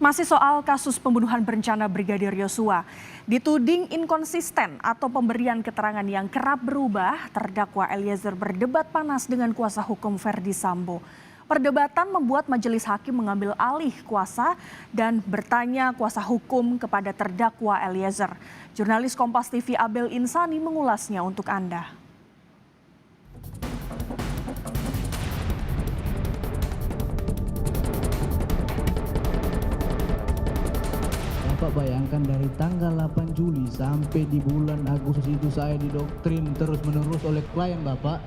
Masih soal kasus pembunuhan berencana Brigadir Yosua, dituding inkonsisten atau pemberian keterangan yang kerap berubah, terdakwa Eliezer berdebat panas dengan kuasa hukum Ferdy Sambo. Perdebatan membuat majelis hakim mengambil alih kuasa dan bertanya kuasa hukum kepada terdakwa Eliezer. Jurnalis Kompas TV Abel Insani mengulasnya untuk Anda. Bapak bayangkan dari tanggal 8 Juli sampai di bulan Agustus itu saya didoktrin terus-menerus oleh klien Bapak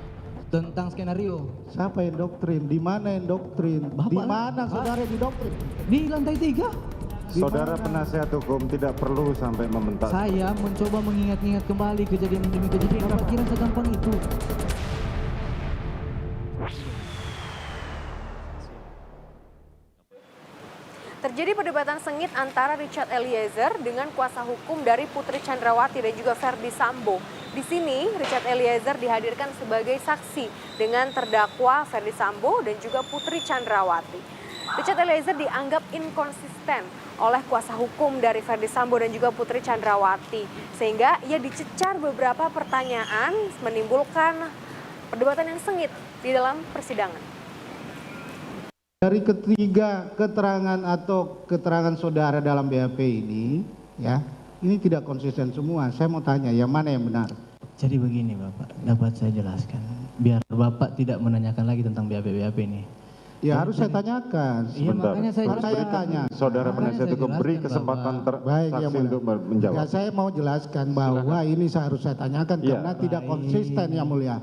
tentang skenario. Siapa yang doktrin? Di mana yang doktrin? Di mana saudara didoktrin? Di lantai 3. Saudara penasihat hukum tidak perlu sampai membentak. Saya mencoba mengingat-ingat kembali kejadian demi kejadian. Bapak kira segampang itu? Terjadi perdebatan sengit antara Richard Eliezer dengan kuasa hukum dari Putri Chandrawati dan juga Ferdy Sambo. Di sini Richard Eliezer dihadirkan sebagai saksi dengan terdakwa Ferdy Sambo dan juga Putri Chandrawati. Richard Eliezer dianggap inkonsisten oleh kuasa hukum dari Ferdy Sambo dan juga Putri Chandrawati, sehingga ia dicecar beberapa pertanyaan menimbulkan perdebatan yang sengit di dalam persidangan. Dari ketiga keterangan atau keterangan saudara dalam BAP ini, ya, ini tidak konsisten semua. Saya mau tanya, yang mana yang benar? Jadi begini Bapak, dapat saya jelaskan. Biar Bapak tidak menanyakan lagi tentang BAP ini. Ya harus saya tanyakan. Iya, Sebentar. makanya saya Harus saya tanya. Saudara Makanya penasihat saya hukum beri jelaskan, kesempatan Baik, yang saksi mulia. untuk menjawab. Ya, saya mau jelaskan bahwa ini harus saya tanyakan Iya. karena tidak konsisten, yang mulia.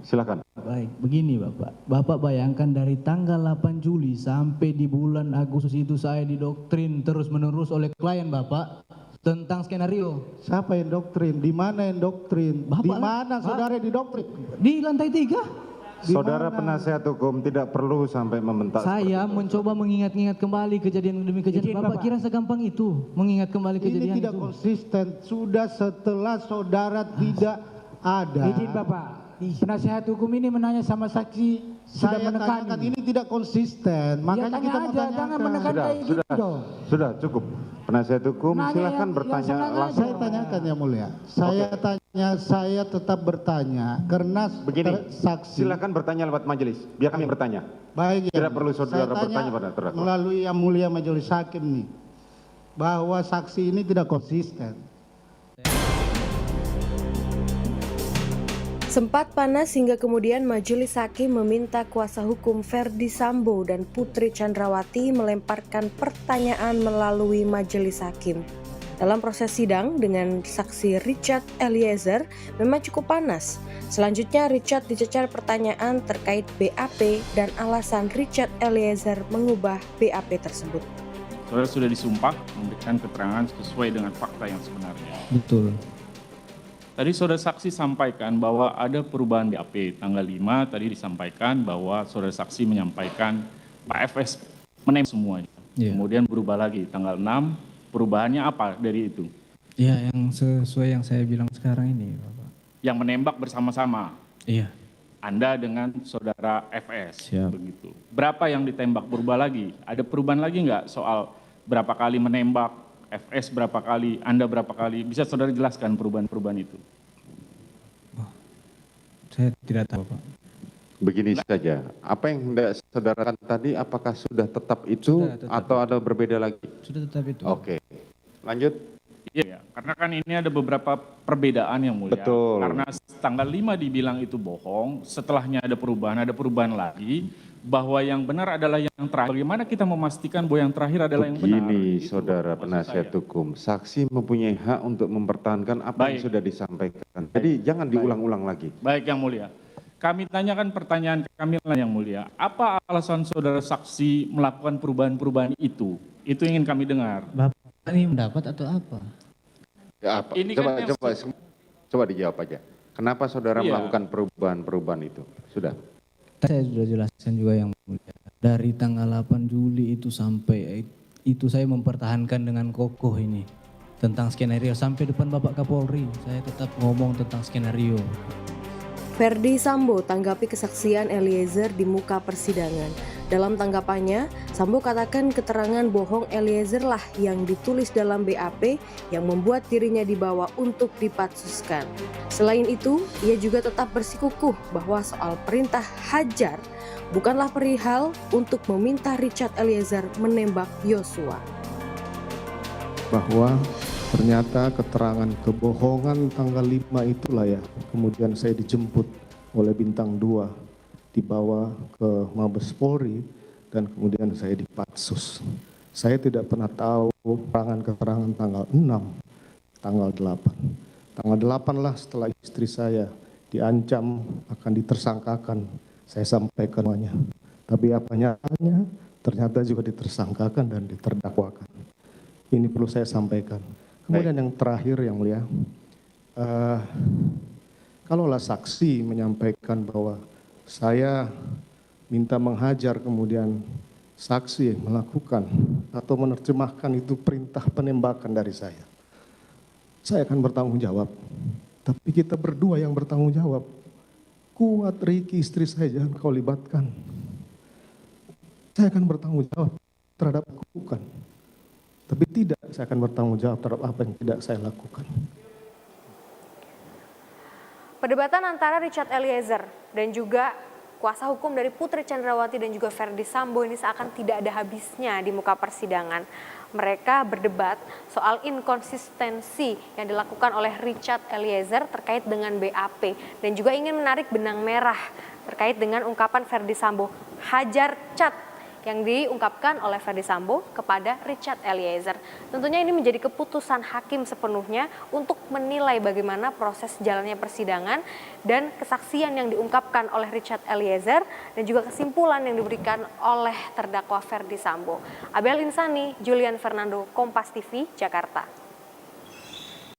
Silakan. Baik, begini Bapak. Bapak bayangkan dari tanggal 8 Juli sampai di bulan Agustus itu saya didoktrin terus-menerus oleh klien Bapak tentang skenario. Siapa yang doktrin? Di mana yang doktrin? Bapak Di mana saudara didoktrin? Di lantai 3. Saudara penasihat hukum tidak perlu sampai membentak. Saya mencoba mengingat-ingat kembali kejadian demi kejadian. Bapak kira segampang itu mengingat kembali Ini kejadian tidak itu? konsisten. Sudah setelah saudara tidak ada. Izin Bapak, penasihat hukum ini menanya sama saksi sudah Saya menekan tanyakan ini tidak konsisten. Makanya tanya kita mau aja, tanyakan. jangan menekan. Kayak gitu dong. Sudah cukup. Penasihat hukum Nanya silakan yang bertanya sengaja. langsung. Saya tanyakan yang mulia. Saya tetap bertanya karena Begini, saksi. silakan bertanya lewat majelis. Biar kami bertanya. Baik, Tidak yang perlu mulia. saudara Saya tanya bertanya pada terdakwa. melalui yang mulia majelis hakim nih, bahwa saksi ini tidak konsisten. Sempat panas hingga kemudian majelis hakim meminta kuasa hukum Ferdy Sambo dan Putri Chandrawati melemparkan pertanyaan melalui majelis hakim. Dalam proses sidang dengan saksi Richard Eliezer memang cukup panas. Selanjutnya Richard dicecar pertanyaan terkait BAP dan alasan Richard Eliezer mengubah BAP tersebut. Saudara sudah disumpah memberikan keterangan sesuai dengan fakta yang sebenarnya. Betul. Tadi saudara saksi sampaikan bahwa ada perubahan BAP. Tanggal 5 tadi disampaikan bahwa saudara saksi menyampaikan Pak FS menembak semuanya. Iya. Kemudian berubah lagi tanggal 6, perubahannya apa dari itu? Iya, yang sesuai yang saya bilang sekarang ini Bapak. Yang menembak bersama-sama. Iya. Anda dengan saudara FS. Siap. Begitu. Berapa yang ditembak berubah lagi? Ada perubahan lagi nggak soal berapa kali menembak? FS berapa kali, Anda berapa kali, bisa saudara jelaskan perubahan-perubahan itu? Saya tidak tahu Pak. Begini saja, apa yang hendak saudara katakan tadi, apakah sudah tetap itu Sudah tetap. atau ada berbeda lagi? Sudah tetap itu. Oke, lanjut. Iya, karena kan ini ada beberapa perbedaan yang mulia. Betul. Karena tanggal 5 dibilang itu bohong, setelahnya ada perubahan lagi, bahwa yang benar adalah yang terakhir. Bagaimana kita memastikan bahwa yang terakhir adalah yang benar? Begini Itu saudara maksud penasihat saya. hukum, saksi mempunyai hak untuk mempertahankan apa yang Baik. sudah disampaikan. Jadi jangan diulang-ulang lagi. Baik yang mulia. Kami tanyakan pertanyaan kami yang mulia. Apa alasan saudara saksi melakukan perubahan-perubahan itu? Itu ingin kami dengar. Bapak ini mendapat atau apa? Ya, apa? Ini kan yang- Coba dijawab aja. Kenapa saudara Iya. melakukan perubahan-perubahan itu? Sudah. Saya sudah jelaskan juga yang mulia. Dari tanggal 8 Juli itu sampai itu saya mempertahankan dengan kokoh ini tentang skenario sampai depan Bapak Kapolri. Saya tetap ngomong tentang skenario. Ferdy Sambo tanggapi kesaksian Eliezer di muka persidangan. Dalam tanggapannya, Sambo katakan keterangan bohong Eliezer lah yang ditulis dalam BAP yang membuat dirinya dibawa untuk dipatsuskan. Selain itu, ia juga tetap bersikukuh bahwa soal perintah hajar bukanlah perihal untuk meminta Richard Eliezer menembak Yosua. Bahwa ternyata keterangan kebohongan tanggal 5 itulah ya, kemudian saya dijemput oleh Bintang 2, dibawa ke Mabes Polri, dan kemudian saya dipatsus. Saya tidak pernah tahu keterangan tanggal 6, tanggal 8. Tanggal 8 lah setelah istri saya diancam akan ditersangkakan, saya sampaikan semuanya. Tapi apa nyatanya, ternyata juga ditersangkakan dan diterdakwakan. Ini perlu saya sampaikan. Kemudian yang terakhir yang mulia, kalaulah saksi menyampaikan bahwa saya minta menghajar kemudian saksi melakukan atau menerjemahkan itu perintah penembakan dari saya akan bertanggung jawab. Tapi kita berdua yang bertanggung jawab. Kuat, Riki, istri saya jangan kau libatkan. Saya akan bertanggung jawab terhadap lakukan. Tapi tidak, saya akan bertanggung jawab terhadap apa yang tidak saya lakukan. Perdebatan antara Richard Eliezer dan juga kuasa hukum dari Putri Chandrawati dan juga Ferdy Sambo ini seakan tidak ada habisnya di muka persidangan. Mereka berdebat soal inkonsistensi yang dilakukan oleh Richard Eliezer terkait dengan BAP dan juga ingin menarik benang merah terkait dengan ungkapan Ferdy Sambo hajar cat yang diungkapkan oleh Ferdy Sambo kepada Richard Eliezer. Tentunya ini menjadi keputusan hakim sepenuhnya untuk menilai bagaimana proses jalannya persidangan dan kesaksian yang diungkapkan oleh Richard Eliezer dan juga kesimpulan yang diberikan oleh terdakwa Ferdy Sambo. Abel Insani, Julian Fernando, Kompas TV, Jakarta.